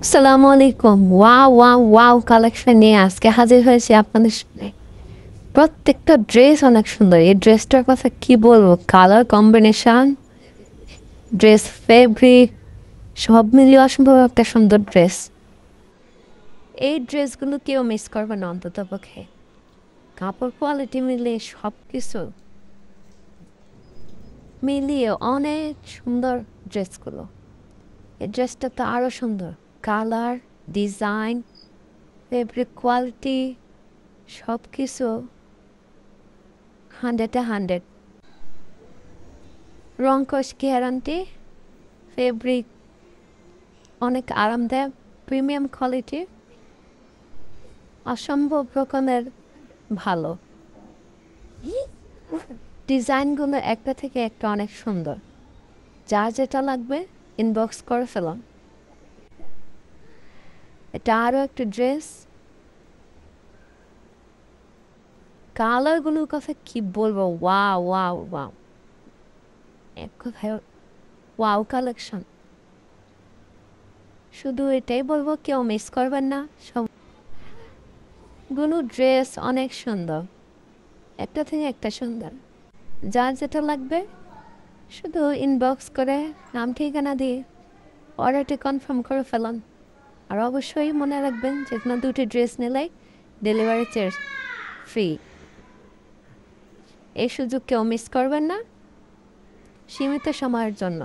আসসালামু আলাইকুম। Wow wow wow collection নিয়ে আজকে হাজির হয়েছি আপনাদের সামনে। প্রত্যেকটা ড্রেস অনেক সুন্দর। এই ড্রেসটার কথা কি বলবো, কালার কম্বিনেশন, ড্রেস ফেব্রিক সব মিলিয়ে অসম্ভব একটা সুন্দর ড্রেস। এই ড্রেসগুলো কেউ মিস করবে না অন্তত পক্ষে। কাপড় কোয়ালিটি মিলিয়ে সব কিছু মিলিয়ে অনেক সুন্দর ড্রেসগুলো। এই ড্রেসটা তো আরও সুন্দর, কালার, ডিজাইন, ফেব্রিক কোয়ালিটি সব কিছু 100-100। রং কস গ্যারান্টি, ফেব্রিক অনেক আরামদায়ক, প্রিমিয়াম কোয়ালিটি, অসম্ভব রকমের ভালো। ডিজাইনগুলো একটা থেকে একটা অনেক সুন্দর। যার যেটা লাগবে ইনবক্স করে ফেলাম। এটা আরও একটা ড্রেস। কালারগুলোর কথা কি বলবো, ওয়াও ওয়াও ওয়াও, এক কথায় ওয়াও কালেকশন। শুধু এটাই বলবো, কেউ মিস করবেন না। সবগুলো ড্রেস অনেক সুন্দর, একটা থেকে একটা সুন্দর। যার যেটা লাগবে শুধু ইনবক্স করে নাম ঠিকানা দিয়ে অর্ডারটি কনফার্ম করে ফেলান। আর অবশ্যই মনে রাখবেন যে কোনো দুটি ড্রেস নিলেই ডেলিভারি চার্জ ফ্রি। এই সুযোগ কেউ মিস করবেন না, সীমিত সময়ের জন্য।